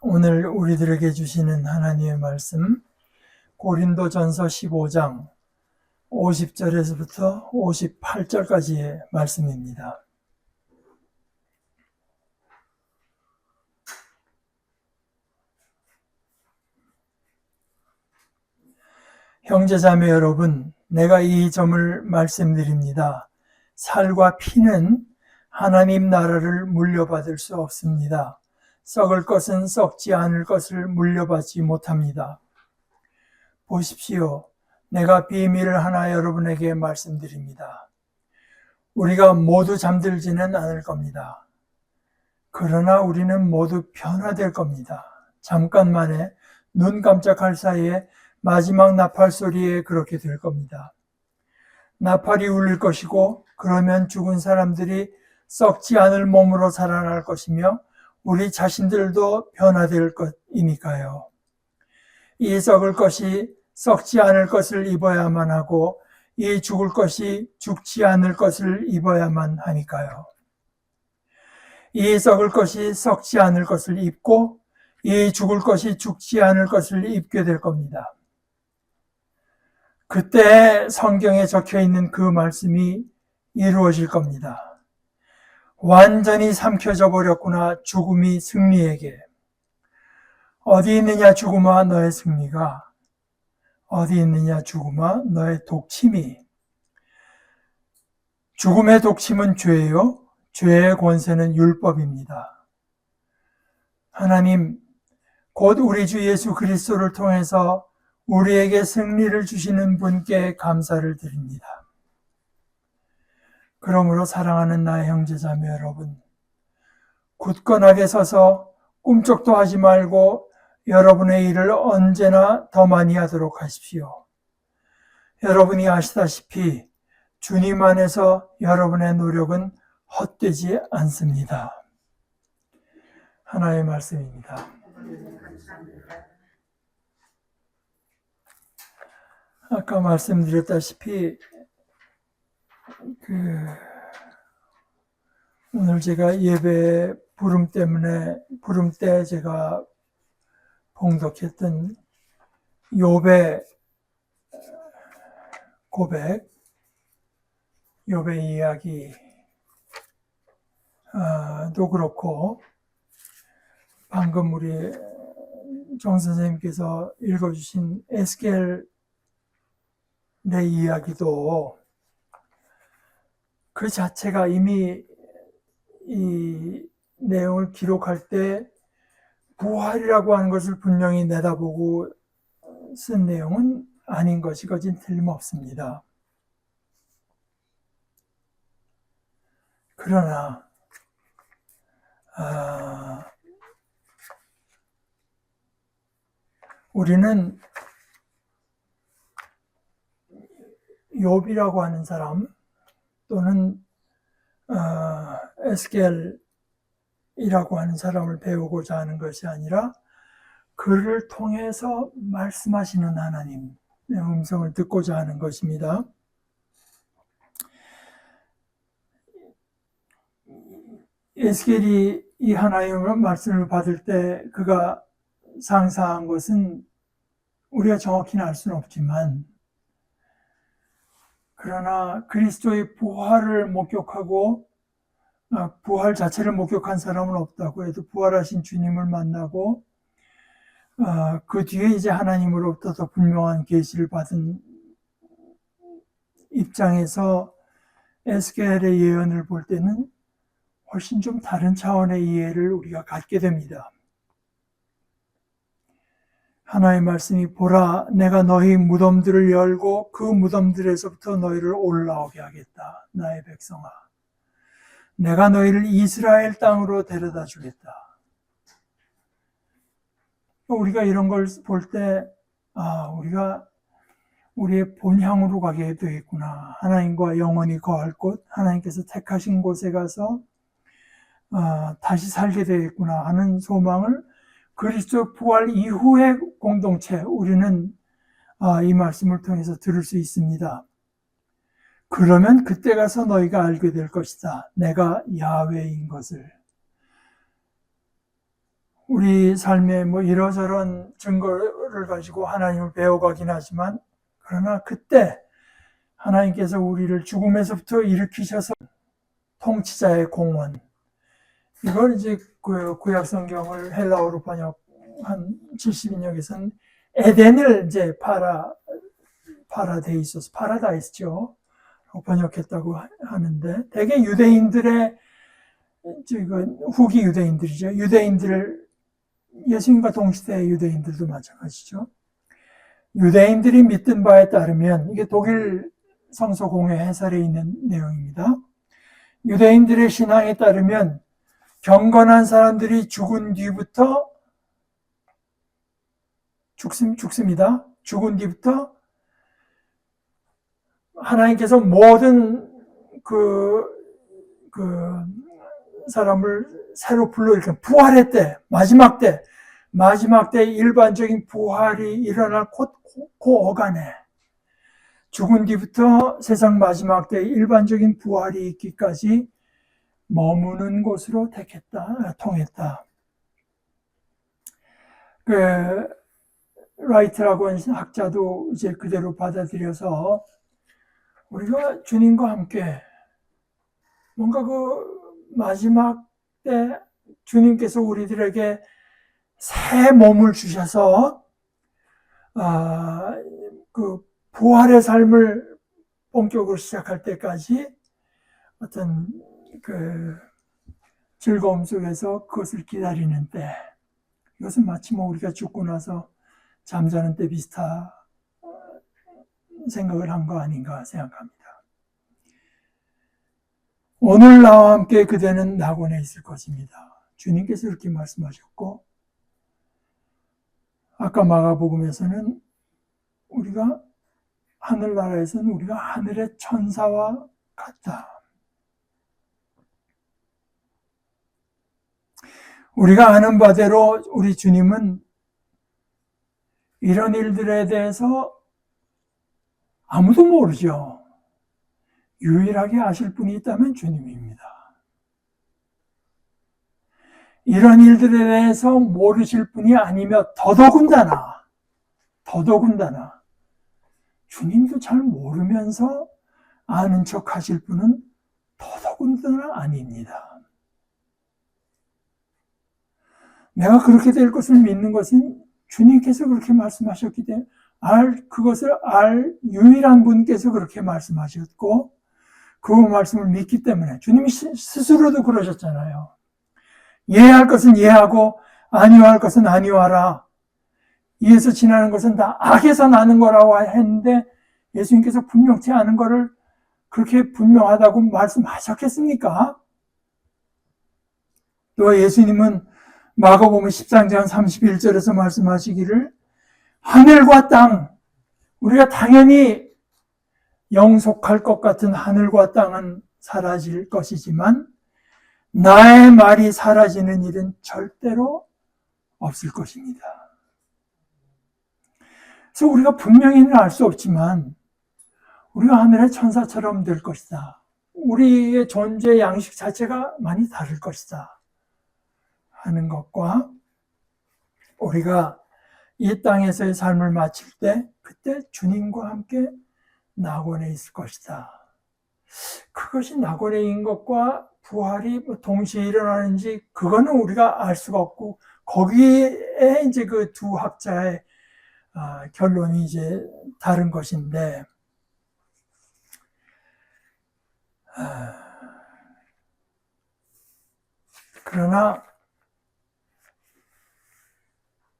오늘 우리들에게 주시는 하나님의 말씀 고린도전서 15장 50절에서부터 58절까지의 말씀입니다. 형제자매 여러분, 내가 이 점을 말씀드립니다. 살과 피는 하나님 나라를 물려받을 수 없습니다. 썩을 것은 썩지 않을 것을 물려받지 못합니다. 보십시오. 내가 비밀을 하나 여러분에게 말씀드립니다. 우리가 모두 잠들지는 않을 겁니다. 그러나 우리는 모두 변화될 겁니다. 잠깐만에 눈 깜짝할 사이에 마지막 나팔 소리에 그렇게 될 겁니다. 나팔이 울릴 것이고 그러면 죽은 사람들이 썩지 않을 몸으로 살아날 것이며 우리 자신들도 변화될 것이니까요. 이 썩을 것이 썩지 않을 것을 입어야만 하고 이 죽을 것이 죽지 않을 것을 입어야만 하니까요. 이 썩을 것이 썩지 않을 것을 입고 이 죽을 것이 죽지 않을 것을 입게 될 겁니다. 그때 성경에 적혀 있는 그 말씀이 이루어질 겁니다. 완전히 삼켜져 버렸구나, 죽음이 승리에게. 어디 있느냐 죽음아 너의 승리가, 어디 있느냐 죽음아 너의 독침이. 죽음의 독침은 죄요, 죄의 권세는 율법입니다. 하나님, 곧 우리 주 예수 그리스도를 통해서 우리에게 승리를 주시는 분께 감사를 드립니다. 그러므로 사랑하는 나의 형제자매 여러분, 굳건하게 서서 꿈쩍도 하지 말고 여러분의 일을 언제나 더 많이 하도록 하십시오. 여러분이 아시다시피 주님 안에서 여러분의 노력은 헛되지 않습니다. 하나의 말씀입니다. 아까 말씀드렸다시피 오늘 제가 예배 부름 때 제가 봉독했던 욥의 고백, 욥의 이야기도 그렇고 방금 우리 정 선생님께서 읽어주신 에스겔의 이야기도 그 자체가 이미 이 내용을 기록할 때 부활이라고 하는 것을 분명히 내다보고 쓴 내용은 아닌 것이 거진 틀림없습니다. 그러나 우리는 욥이라고 하는 사람 또는 에스겔이라고 하는 사람을 배우고자 하는 것이 아니라 그를 통해서 말씀하시는 하나님의 음성을 듣고자 하는 것입니다. 에스겔이 이 하나님의 말씀을 받을 때 그가 상상한 것은 우리가 정확히는 알 수는 없지만, 그러나 그리스도의 부활을 목격하고 부활 자체를 목격한 사람은 없다고 해도 부활하신 주님을 만나고 그 뒤에 이제 하나님으로부터 더 분명한 계시를 받은 입장에서 에스겔의 예언을 볼 때는 훨씬 좀 다른 차원의 이해를 우리가 갖게 됩니다. 하나의 말씀이 보라, 내가 너희 무덤들을 열고 그 무덤들에서부터 너희를 올라오게 하겠다. 나의 백성아, 내가 너희를 이스라엘 땅으로 데려다 주겠다. 우리가 이런 걸 볼 때 우리가 우리의 본향으로 가게 되겠구나. 하나님과 영원히 거할 곳, 하나님께서 택하신 곳에 가서 다시 살게 되겠구나 하는 소망을 그리스도 부활 이후의 공동체, 우리는 이 말씀을 통해서 들을 수 있습니다. 그러면 그때 가서 너희가 알게 될 것이다. 내가 야훼인 것을. 우리 삶에 뭐 이러저런 증거를 가지고 하나님을 배워가긴 하지만, 그러나 그때 하나님께서 우리를 죽음에서부터 일으키셔서 통치자의 공원, 이걸 이제 그 구약 성경을 헬라어로 번역한 70인역에서는 에덴을 이제 파라데이소스, 파라다이스죠. 번역했다고 하는데, 대개 유대인들의, 후기 유대인들이죠. 예수님과 동시대의 유대인들도 마찬가지죠. 유대인들이 믿던 바에 따르면, 이게 독일 성서 공회 해설에 있는 내용입니다. 유대인들의 신앙에 따르면 경건한 사람들이 죽은 뒤부터 죽습니다. 죽은 뒤부터 하나님께서 모든 그 사람을 새로 불러일으켜 부활의 때, 마지막 때 일반적인 부활이 일어날 그 어간에 죽은 뒤부터 세상 마지막 때 일반적인 부활이 있기까지 머무는 곳으로 통했다. 라이트라고 하는 학자도 이제 그대로 받아들여서 우리가 주님과 함께 뭔가 그 마지막 때 주님께서 우리들에게 새 몸을 주셔서 그 부활의 삶을 본격으로 시작할 때까지 어떤 그 즐거움 속에서 그것을 기다리는 때, 이것은 마치 뭐 우리가 죽고 나서 잠자는 때 비슷한 생각을 한 거 아닌가 생각합니다. 오늘 나와 함께 그대는 낙원에 있을 것입니다. 주님께서 이렇게 말씀하셨고, 아까 마가복음에서는 우리가 하늘나라에서는 우리가 하늘의 천사와 같다. 우리가 아는 바대로 우리 주님은 이런 일들에 대해서 아무도 모르죠. 유일하게 아실 분이 있다면 주님입니다. 이런 일들에 대해서 모르실 분이 아니며 더더군다나 주님도 잘 모르면서 아는 척 하실 분은 더더군다나 아닙니다. 내가 그렇게 될 것을 믿는 것은 주님께서 그렇게 말씀하셨기 때문에 그것을 유일한 분께서 그렇게 말씀하셨고 그 말씀을 믿기 때문에 주님이 스스로도 그러셨잖아요. 예할 것은 예하고 아니할 것은 아니하라. 이에서 지나는 것은 다 악에서 나는 거라고 했는데 예수님께서 분명치 않은 거를 그렇게 분명하다고 말씀하셨겠습니까? 또 예수님은 마가복음 13장 31절에서 말씀하시기를 하늘과 땅, 우리가 당연히 영속할 것 같은 하늘과 땅은 사라질 것이지만 나의 말이 사라지는 일은 절대로 없을 것입니다. 그래서 우리가 분명히는 알 수 없지만 우리가 하늘의 천사처럼 될 것이다. 우리의 존재 양식 자체가 많이 다를 것이다 하는 것과 우리가 이 땅에서의 삶을 마칠 때 그때 주님과 함께 낙원에 있을 것이다. 그것이 낙원에 있는 것과 부활이 동시에 일어나는지 그거는 우리가 알 수가 없고 거기에 이제 그 두 학자의 결론이 이제 다른 것인데 그러나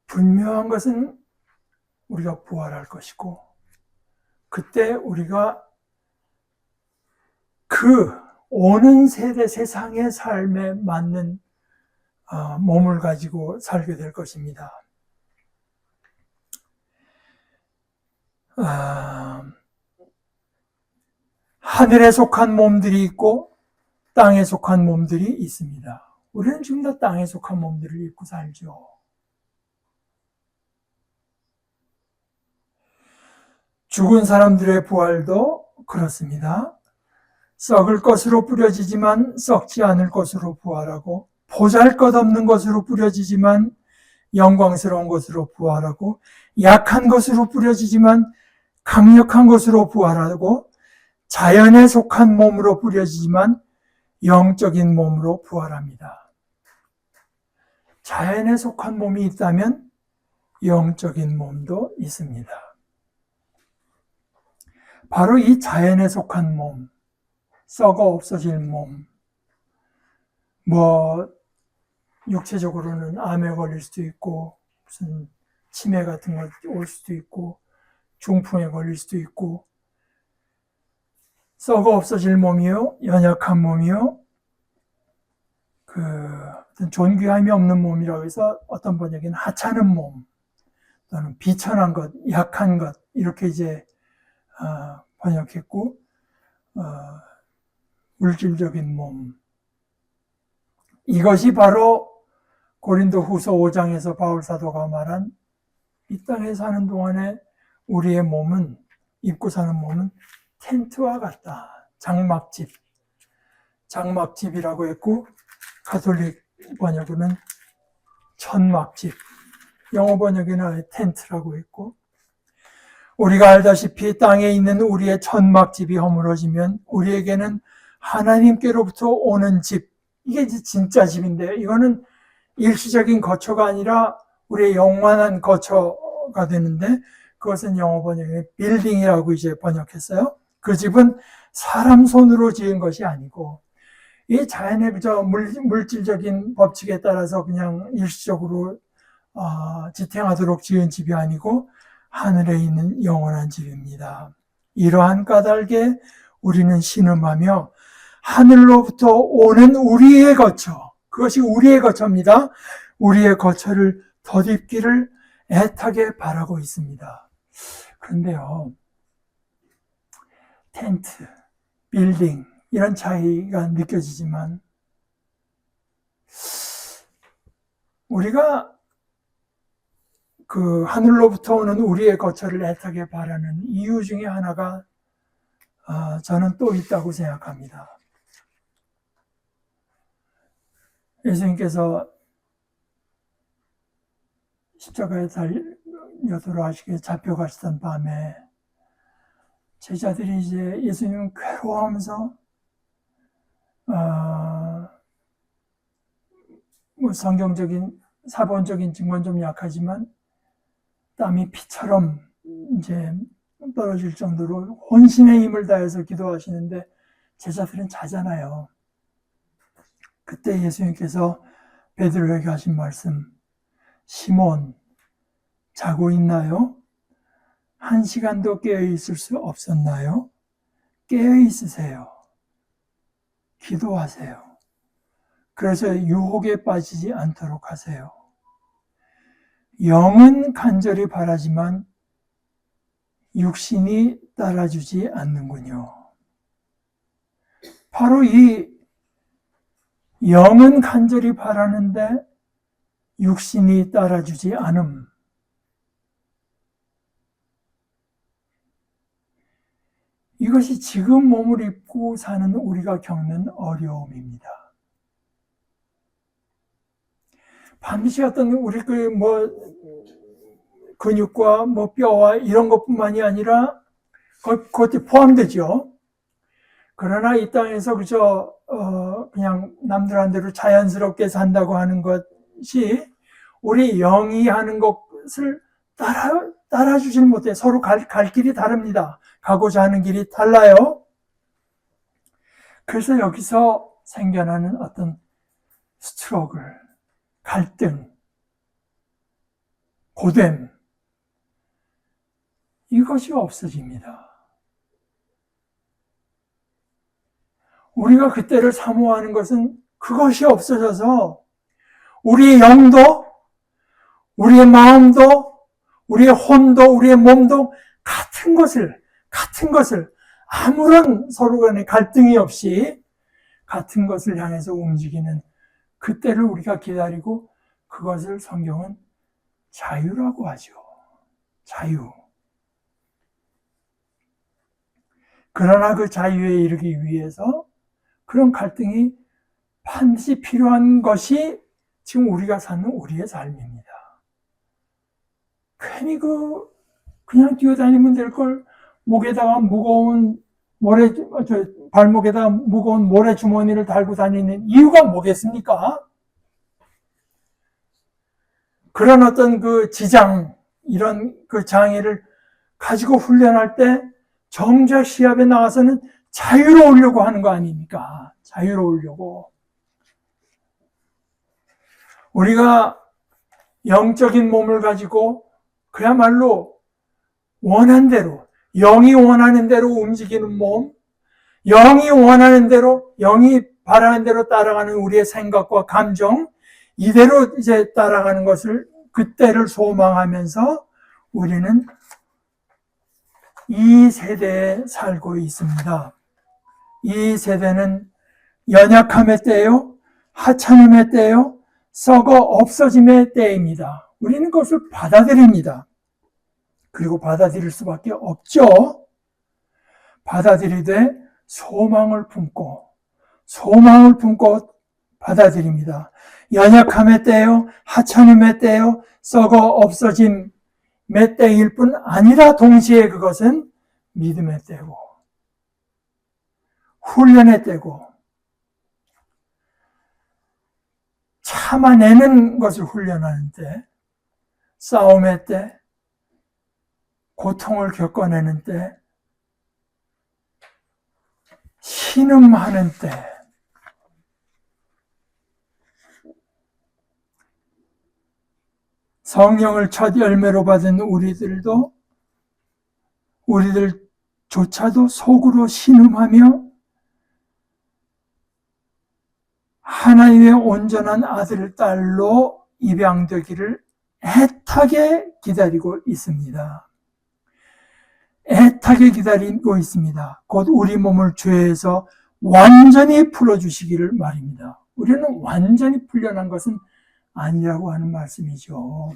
분명한 것은 우리가 부활할 것이고 그때 우리가 그 오는 세대 세상의 삶에 맞는 몸을 가지고 살게 될 것입니다. 하늘에 속한 몸들이 있고 땅에 속한 몸들이 있습니다. 우리는 지금 다 땅에 속한 몸들을 입고 살죠. 죽은 사람들의 부활도 그렇습니다. 썩을 것으로 뿌려지지만 썩지 않을 것으로 부활하고 보잘것없는 것으로 뿌려지지만 영광스러운 것으로 부활하고, 약한 것으로 뿌려지지만 강력한 것으로 부활하고, 자연에 속한 몸으로 뿌려지지만 영적인 몸으로 부활합니다. 자연에 속한 몸이 있다면 영적인 몸도 있습니다. 바로 이 자연에 속한 몸, 썩어 없어질 몸, 육체적으로는 암에 걸릴 수도 있고, 무슨 치매 같은 거 올 수도 있고, 중풍에 걸릴 수도 있고, 썩어 없어질 몸이요, 연약한 몸이요, 어떤 존귀함이 없는 몸이라고 해서 어떤 번역에는 하찮은 몸, 또는 비천한 것, 약한 것, 이렇게 이제, 번역했고, 물질적인 몸. 이것이 바로 고린도 후서 5장에서 바울 사도가 말한 이 땅에 사는 동안에 우리의 몸은, 입고 사는 몸은 텐트와 같다. 장막집이라고 했고, 가톨릭 번역으로는 천막집, 영어 번역에는 텐트라고 했고, 우리가 알다시피 땅에 있는 우리의 천막집이 허물어지면 우리에게는 하나님께로부터 오는 집, 이게 이제 진짜 집인데, 이거는 일시적인 거처가 아니라 우리의 영원한 거처가 되는데, 그것은 영어 번역에 빌딩이라고 이제 번역했어요. 그 집은 사람 손으로 지은 것이 아니고, 이 자연의 물질적인 법칙에 따라서 그냥 일시적으로 지탱하도록 지은 집이 아니고 하늘에 있는 영원한 집입니다. 이러한 까닭에 우리는 신음하며 하늘로부터 오는 우리의 거처, 그것이 우리의 거처입니다. 우리의 거처를 덧입기를 애타게 바라고 있습니다. 그런데요, 텐트, 빌딩, 이런 차이가 느껴지지만, 우리가 그 하늘로부터 오는 우리의 거처를 애타게 바라는 이유 중에 하나가 저는 또 있다고 생각합니다. 예수님께서 십자가에 달려 돌아가시게 잡혀가시던 밤에 제자들이 이제 예수님은 괴로워하면서 성경적인 사본적인 증거는 좀 약하지만 땀이 피처럼 이제 떨어질 정도로 혼신의 힘을 다해서 기도하시는데 제자들은 자잖아요. 그때 예수님께서 베드로에게 하신 말씀, 시몬, 자고 있나요? 1시간도 깨어 있을 수 없었나요? 깨어 있으세요. 기도하세요. 그래서 유혹에 빠지지 않도록 하세요. 영은 간절히 바라지만 육신이 따라주지 않는군요. 바로 이 영은 간절히 바라는데 육신이 따라주지 않음. 이것이 지금 몸을 입고 사는 우리가 겪는 어려움입니다. 반드시 어떤 우리 근육과 뼈와 이런 것뿐만이 아니라 그것이 포함되죠. 그러나 이 땅에서 그냥 남들한 대로 자연스럽게 산다고 하는 것이 우리 영이 하는 것을 따라주질 못해. 서로 갈 길이 다릅니다. 가고자 하는 길이 달라요. 그래서 여기서 생겨나는 어떤 스트러글, 갈등, 고됨, 이것이 없어집니다. 우리가 그때를 사모하는 것은 그것이 없어져서 우리의 영도, 우리의 마음도, 우리의 혼도, 우리의 몸도 같은 것을 아무런 서로 간의 갈등이 없이 같은 것을 향해서 움직이는 그때를 우리가 기다리고, 그것을 성경은 자유라고 하죠. 자유. 그러나 그 자유에 이르기 위해서 그런 갈등이 반드시 필요한 것이 지금 우리가 사는 우리의 삶입니다. 괜히 그냥 뛰어다니면 될 걸 목에다가 무거운 발목에다가 무거운 모래 주머니를 달고 다니는 이유가 뭐겠습니까? 그런 어떤 지장, 이런 장애를 가지고 훈련할 때 정작 시합에 나가서는 자유로우려고 하는 거 아닙니까? 자유로우려고. 우리가 영적인 몸을 가지고 그야말로 원한 대로, 영이 원하는 대로 움직이는 몸, 영이 원하는 대로, 영이 바라는 대로 따라가는 우리의 생각과 감정, 이대로 이제 따라가는 것을, 그때를 소망하면서 우리는 이 세대에 살고 있습니다. 이 세대는 연약함의 때요, 하찮음의 때요, 썩어 없어짐의 때입니다. 우리는 그것을 받아들입니다. 그리고 받아들일 수밖에 없죠. 받아들이되 소망을 품고 받아들입니다. 연약함의 때요, 하찮음의 때요, 썩어 없어짐의 때일 뿐 아니라 동시에 그것은 믿음의 때고 훈련의 때고 참아내는 것을 훈련하는 때, 싸움의 때, 고통을 겪어내는 때, 신음하는 때, 성령을 첫 열매로 받은 우리들조차도 속으로 신음하며 하나님의 온전한 아들, 딸로 입양되기를 애타게 기다리고 있습니다. 애타게 기다리고 있습니다. 곧 우리 몸을 죄에서 완전히 풀어주시기를 말입니다. 우리는 완전히 풀려난 것은 아니라고 하는 말씀이죠.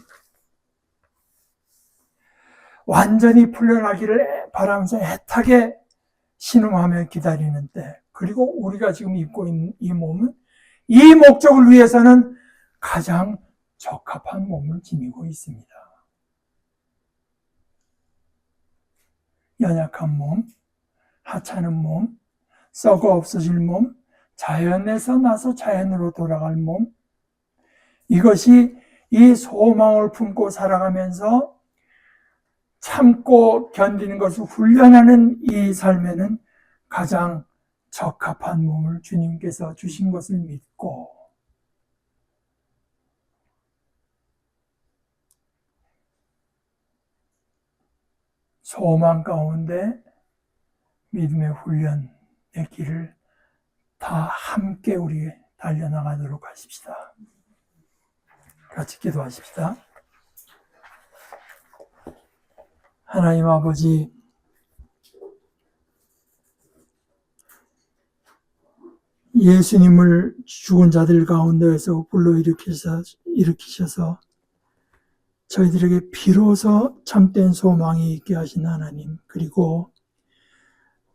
완전히 풀려나기를 바라면서 애타게 신음하며 기다리는 때, 그리고 우리가 지금 입고 있는 이 몸은 이 목적을 위해서는 가장 적합한 몸을 지니고 있습니다. 연약한 몸, 하찮은 몸, 썩어 없어질 몸, 자연에서 나서 자연으로 돌아갈 몸, 이것이 이 소망을 품고 살아가면서 참고 견디는 것을 훈련하는 이 삶에는 가장 적합한 몸을 주님께서 주신 것을 믿고 소망 가운데 믿음의 훈련의 길을 다 함께 우리 달려나가도록 하십시다. 같이 기도하십시다. 하나님 아버지, 예수님을 죽은 자들 가운데에서 불러일으키셔서 저희들에게 비로소 참된 소망이 있게 하신 하나님, 그리고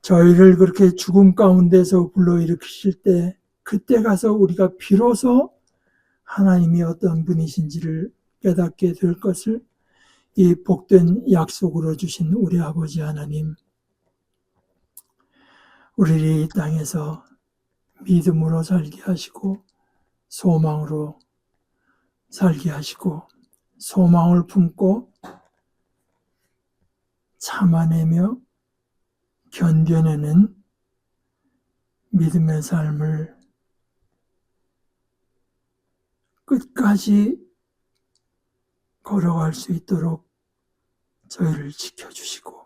저희를 그렇게 죽음 가운데서 불러일으키실 때 그때 가서 우리가 비로소 하나님이 어떤 분이신지를 깨닫게 될 것을 이 복된 약속으로 주신 우리 아버지 하나님, 우리를 이 땅에서 믿음으로 살게 하시고 소망으로 살게 하시고 소망을 품고 참아내며 견뎌내는 믿음의 삶을 끝까지 걸어갈 수 있도록 저희를 지켜주시고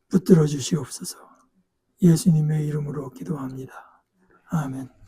붙들어 주시옵소서. 예수님의 이름으로 기도합니다. 아멘.